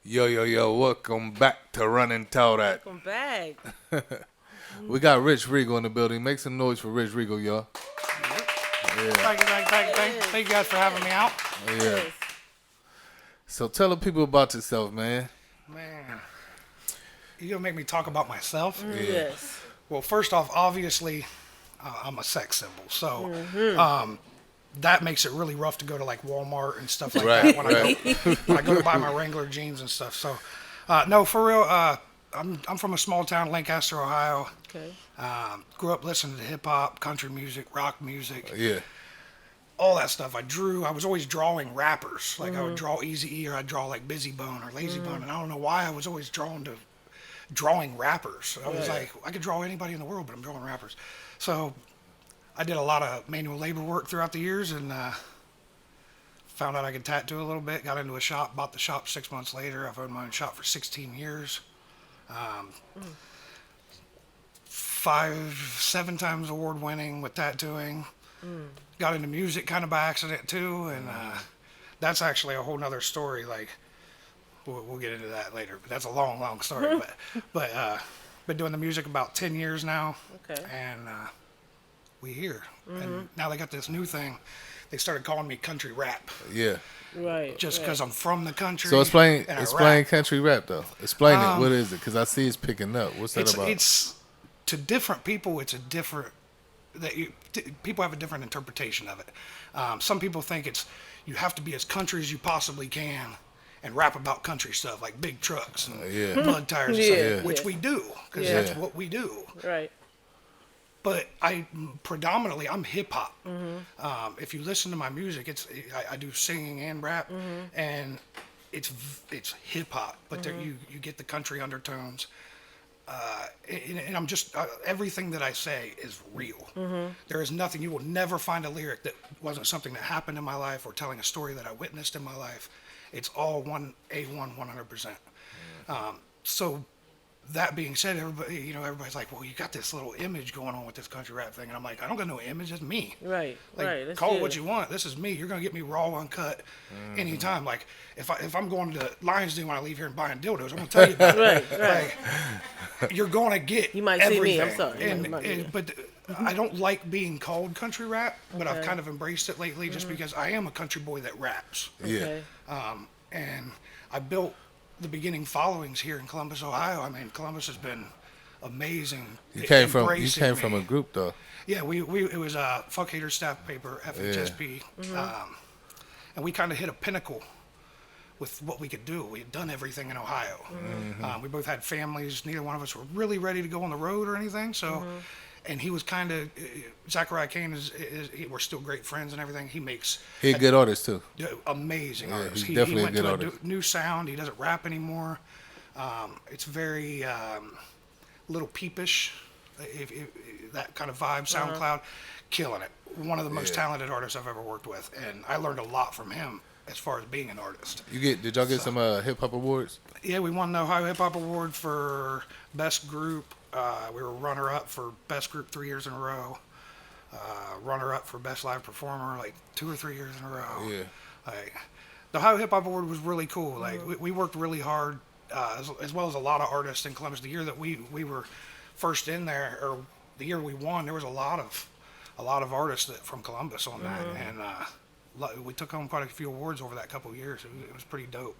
Yo, welcome back to Run and Tell That. Welcome back. We got Rich Regal in the building. Make some noise for Rich Regal, y'all. Yeah, Thank you guys for having me out. yeah. Yes. So tell the people about yourself, man. Man, you gonna make me talk about myself? Yes. Well, first off, obviously, I'm a sex symbol, so that makes it really rough to go to like Walmart and stuff like Right, that right. when I go to buy my Wrangler jeans and stuff. So, no, for real, I'm from a small town, Lancaster, Ohio. Okay. Grew up listening to hip hop, country music, rock music, Yeah, all that stuff. I was always drawing rappers. Like I would draw Easy E or I'd draw like Busy Bone or Lazy Bone. And I don't know why I was always drawn to drawing rappers. I was like, I could draw anybody in the world, but I'm drawing rappers. So I did a lot of manual labor work throughout the years and found out I could tattoo a little bit. Got into a shop, bought the shop 6 months later. I've owned my own shop for 16 years. 7 times award winning with tattooing. Got into music kind of by accident too, and that's actually a whole nother story. Like we'll get into that later, but that's a long story. but been doing the music about 10 years now, Okay. and we here. And now they got this new thing. They started calling me country rap yeah. Right. just because I'm from the country. So explain and I rap. country rap though. Explain it. What is it? Because I see it's picking up. What's that about? It's to different people. It's a different people have a different interpretation of it. Some people think it's you have to be as country as you possibly can and rap about country stuff like big trucks and Yeah. mud tires and Yeah. stuff, which we do because Yeah. that's what we do. Right. But predominantly I'm hip hop. If you listen to my music, I do singing and rap, and it's hip hop. But there you get the country undertones. And I'm just everything that I say is real. There is nothing you will never find a lyric that wasn't something that happened in my life or telling a story that I witnessed in my life. It's all 100%. So that being said, everybody's like, well, you got this little image going on with this country rap thing, and I'm like, I don't got no image. It's me. Right. Like, right. That's call it good. what you want. This is me. You're gonna get me raw, uncut, anytime. Like, if I'm going to Lions Den when I leave here and buying dildos, I'm gonna tell you about it. Right. Like, you're gonna get You might see me, everything. I'm sorry. You might- But I don't like being called country rap, but I've Okay. kind of embraced it lately, just because I am a country boy that raps, Yeah. Okay. and I built the beginning followings here in Columbus, Ohio. I mean, Columbus has been amazing. You came from embracing a me. group though. Yeah, we it was Fuck Hater Staff Paper, FHSP, and we kind of hit a pinnacle with what we could do. We had done everything in Ohio. We both had families. Neither one of us were really ready to go on the road or anything. So, and he was kind of Zachariah Kane we're still great friends and everything. He makes He a good artist too. amazing Yeah, artist. he's definitely he a went good to artist. new sound. He doesn't rap anymore. It's very little peepish, if that kind of vibe. SoundCloud, killing it. One of the most Yeah. talented artists I've ever worked with, and I learned a lot from him as far as being an artist. Did y'all get some hip hop awards? Yeah, we won the Ohio Hip Hop Award for best group. We were runner up for best group 3 years in a row. Runner up for best live performer like 2 or 3 years in a row. Yeah. Like the Ohio Hip Hop Award was really cool. Like we worked really hard, as well as a lot of artists in Columbus. The year that we were first in there, or the year we won, there was a lot of artists from Columbus on that, and we took home quite a few awards over that couple of years. It was pretty dope.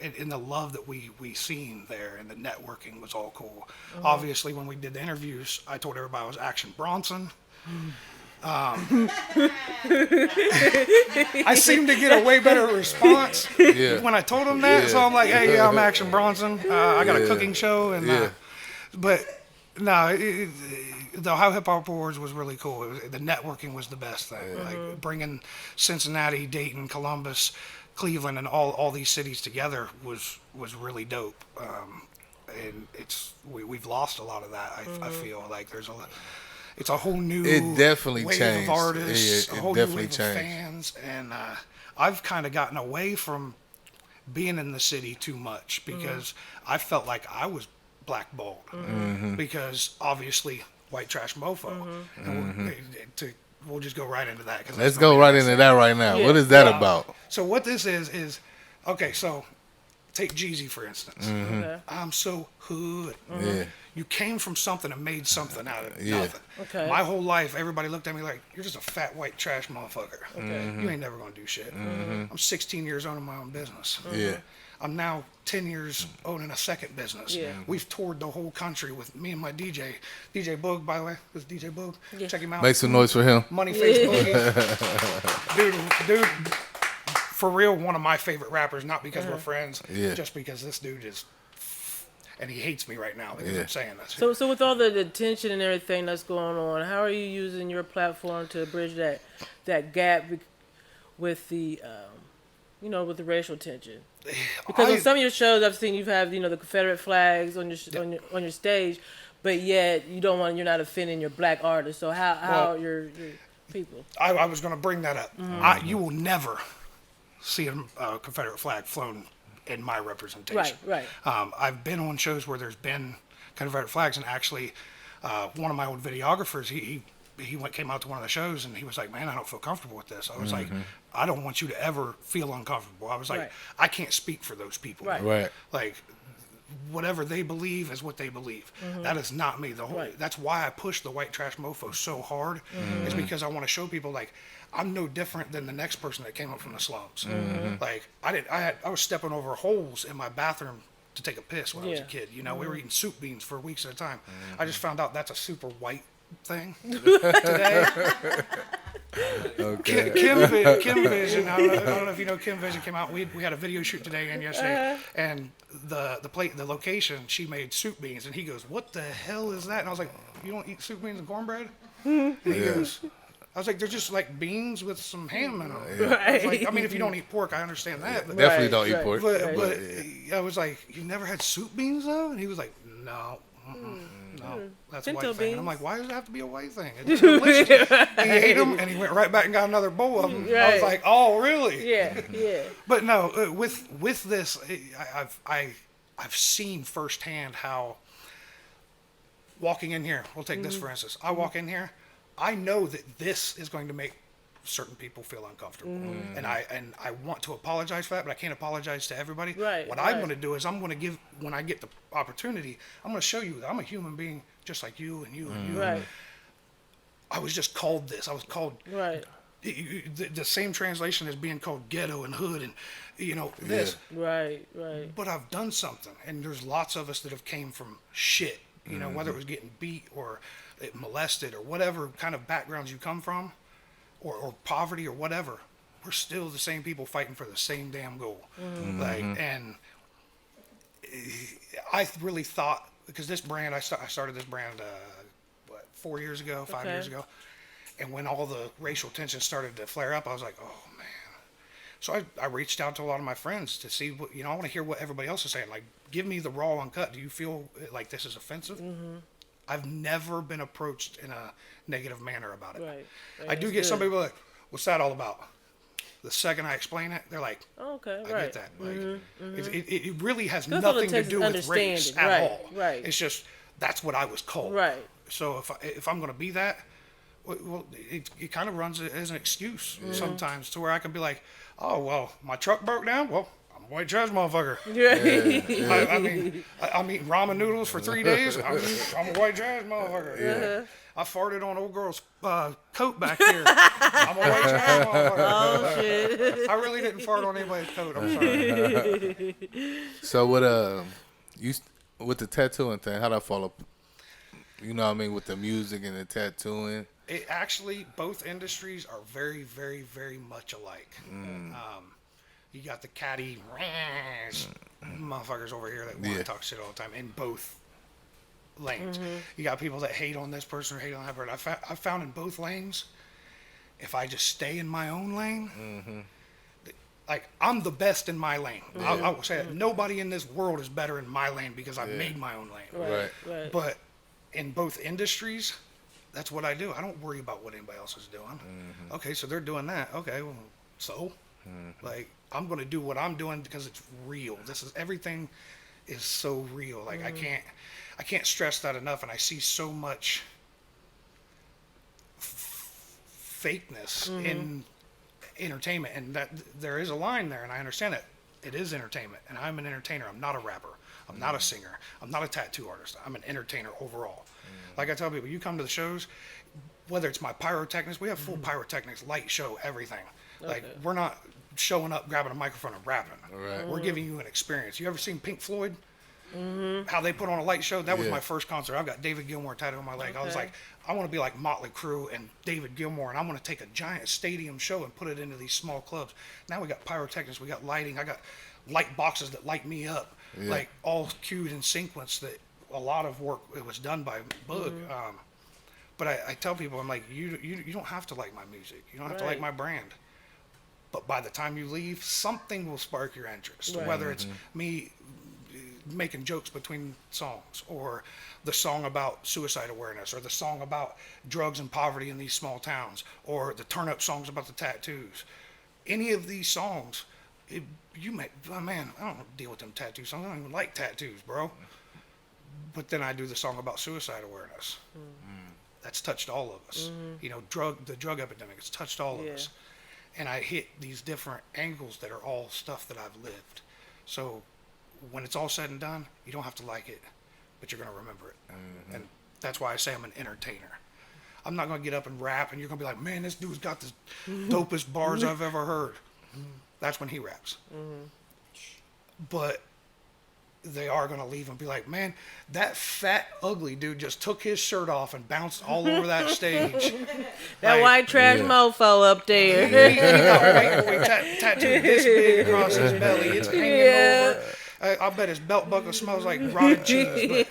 And the love that we seen there, and the networking was all cool. Obviously, when we did the interviews, I told everybody I was Action Bronson. I seemed to get a way better response Yeah. when I told them that. So I'm like, hey, yeah, I'm Action Bronson. I got a Yeah. cooking show, and Yeah. but no, the Ohio Hip Hop Awards was really cool. The networking was the best thing. Like bringing Cincinnati, Dayton, Columbus, Cleveland, and all these cities together was really dope. And we've lost a lot of that. I feel like it's a whole new It definitely wave changed. of artists, Yeah, it a whole definitely new wave changed. of fans, and I've kind of gotten away from being in the city too much because I felt like I was blackballed because obviously white trash mofo. And we'll just go right into that. 'Cause Let's that's go what right we into said. that right now. Yeah. What is that about? So what this is okay. So take Jeezy for instance. Okay. I'm so hood. Yeah. You came from something and made something out of Yeah. nothing. Okay. My whole life, everybody looked at me like, you're just a fat white trash motherfucker. Okay. You ain't never gonna do shit. I'm 16 years owning my own business. Yeah. I'm now 10 years owning a second business. Yeah. We've toured the whole country with me and my DJ. DJ Boog, by the way. This is DJ Boog. Yeah. Check him out. Make some noise for him. Money Face Boogie. Dude, for real, one of my favorite rappers, not because we're friends, Yeah. just because this dude is, and he hates me right now because Yeah. I'm saying this. So with all the tension and everything that's going on, how are you using your platform to bridge that gap with the with the racial tension? Because on some of your shows, I've seen you've had the Confederate flags on your stage, but yet you're not offending your black artists. So how are your people? I was going to bring that up. You will never see a Confederate flag flown in my representation. Right. I've been on shows where there's been Confederate flags, and actually, one of my old videographers, he came out to one of the shows, and he was like, "Man, I don't feel comfortable with this." I was like, "I don't want you to ever feel uncomfortable." I was like, Right. "I can't speak for those people. Right. Right. Like, whatever they believe is what they believe. That is not me. Right. That's why I push the white trash mofo so hard. Is because I want to show people like I'm no different than the next person that came up from the slums. Like I was stepping over holes in my bathroom to take a piss when I was a Yeah. kid. We were eating soup beans for weeks at a time. I just found out that's a super white thing today. Okay. Kim Vision. I don't know if you know Kim Vision came out. We had a video shoot today and yesterday, and the location she made soup beans, and he goes, "What the hell is that?" And I was like, "You don't eat soup beans and cornbread?" And he goes, "I was like, they're just like beans with some ham in them." I was like, I mean, if you don't eat pork, I understand that. But, Definitely Right, don't eat right. pork. but I was like, "You never had soup beans though?" And he was like, "No." No, that's a Pinto white thing. And I'm beans. like, why does it have to be a white thing? It's delicious. He ate them, and he went right back and got another bowl of them. I was Right. like, oh, really? Yeah. But no, with this, I've seen firsthand how walking in here. We'll take this for instance. I walk in here, I know that this is going to make certain people feel uncomfortable, and I want to apologize for that, but I can't apologize to everybody. Right, What right. I'm going to do is I'm going to give, when I get the opportunity, I'm going to show you that I'm a human being just like you and you and you. Right. I was just called this. I was called Right. the same translation as being called ghetto and hood and this. Right. But I've done something, and there's lots of us that have came from shit. Whether it was getting beat or molested or whatever kind of backgrounds you come from, or poverty or whatever, we're still the same people fighting for the same damn goal. And I really thought, because this brand, I started this brand 4 years ago, 5 years Okay. ago, and when all the racial tensions started to flare up, I was like, oh man. So I reached out to a lot of my friends to see what, I want to hear what everybody else is saying. Like, give me the raw uncut. Do you feel like this is offensive? I've never been approached in a negative manner about it. Right. I do That's get some good. people like, what's that all about? The second I explain it, they're like, Oh, okay. I Right. get that. Like, it really has That's all it nothing to takes is do with race understanding. at Right, all. right. It's just, that's what I was called. Right. So if I'm going to be that, well, it kind of runs as an excuse sometimes to where I can be like, oh, well, my truck broke down. Well, I'm a white trash motherfucker. Yeah. I mean, I'm eating ramen noodles for 3 days. I'm a white trash motherfucker. I farted on old girl's coat back here. I'm a white trash motherfucker. Oh shit. I really didn't fart on anybody's coat. I'm sorry. So with the tattooing thing, how'd that follow? You know what I mean, with the music and the tattooing. It actually, both industries are very, very, very much alike. You got the catty motherfuckers over here that want to talk shit all the time in both lanes. You got people that hate on this person or hate on that person. I found in both lanes, if I just stay in my own lane, like, I'm the best in my lane. I will say that nobody in this world is better in my lane because I made my own lane. Right. But in both industries, that's what I do. I don't worry about what anybody else is doing. Okay, so they're doing that. Okay, well, so like, I'm going to do what I'm doing because it's real. Everything is so real. Like, I can't stress that enough. And I see so much fakeness in entertainment, and that there is a line there, and I understand that. it is entertainment, and I'm an entertainer. I'm not a rapper. I'm not a singer. I'm not a tattoo artist. I'm an entertainer overall. Like I tell people, you come to the shows, whether it's my pyrotechnics, we have full pyrotechnics, light show, everything. Like, we're not showing up, grabbing a microphone and rapping. Right. We're giving you an experience. You ever seen Pink Floyd? How they put on a light show? That was my first concert. I've got David Gilmour tattooed on my leg. I was like, I want to be like Motley Crue and David Gilmour, and I want to take a giant stadium show and put it into these small clubs. Now we got pyrotechnics, we got lighting, I got light boxes that light me up, like all cued in sequence. That a lot of work it was done by Bug. But I tell people, I'm like, you don't have to like my music. You don't have to like my brand. But by the time you leave, something will spark your interest. Whether it's me making jokes between songs, or the song about suicide awareness, or the song about drugs and poverty in these small towns, or the turn up songs about the tattoos. Any of these songs, you may, oh man, I don't deal with them tattoo songs. I don't even like tattoos, bro. But then I do the song about suicide awareness. That's touched all of us. You know, the drug epidemic, it's touched all of us. And I hit these different angles that are all stuff that I've lived. So when it's all said and done, you don't have to like it, but you're going to remember it. And that's why I say I'm an entertainer. I'm not going to get up and rap, and you're going to be like, man, this dude's got the dopest bars I've ever heard. That's when he raps. But they are going to leave and be like, man, that fat, ugly dude just took his shirt off and bounced all over that stage. That like, white trash mofo up there. He got white boy tattooed this big across his belly. It's hanging over. I bet his belt buckle smells like rotten cheese.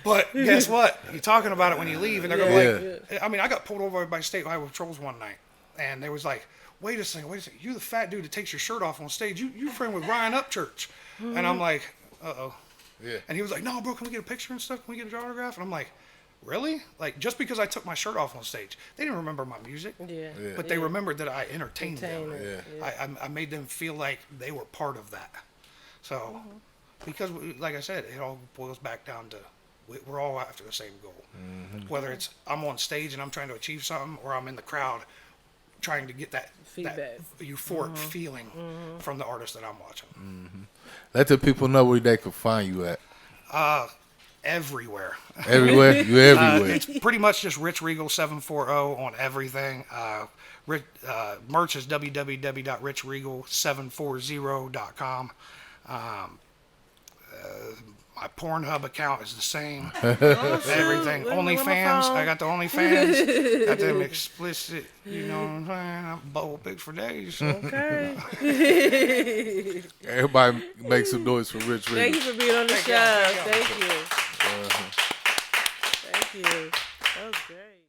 But guess what? You're talking about it when you leave, and they're going to be like, I mean, I got pulled over by state highway patrols one night, and they was like, wait a second, you're the fat dude that takes your shirt off on stage. You friend with Ryan Upchurch. And I'm like, uh-oh. Yeah. And he was like, no, bro, can we get a picture and stuff? Can we get an autograph? And I'm like, really? Like, just because I took my shirt off on stage, they didn't remember my music. But they remembered that I entertained them. I made them feel like they were part of that. So, because, like I said, it all boils back down to we're all after the same goal. Whether it's I'm on stage and I'm trying to achieve something, or I'm in the crowd trying to get that euphoric feeling from the artist that I'm watching. Let the people know where they can find you at. Everywhere. Everywhere? You everywhere. It's pretty much just Rich Regal 740 on everything. Merch is www.richregal740.com. My Pornhub account is the same. Everything. OnlyFans. I got the OnlyFans. Got them explicit, you know what I'm saying? I'm bubble pics for days. Okay. Everybody make some noise for Rich Regal. Thank you for being on the show. Thank you. Thank you. That was great.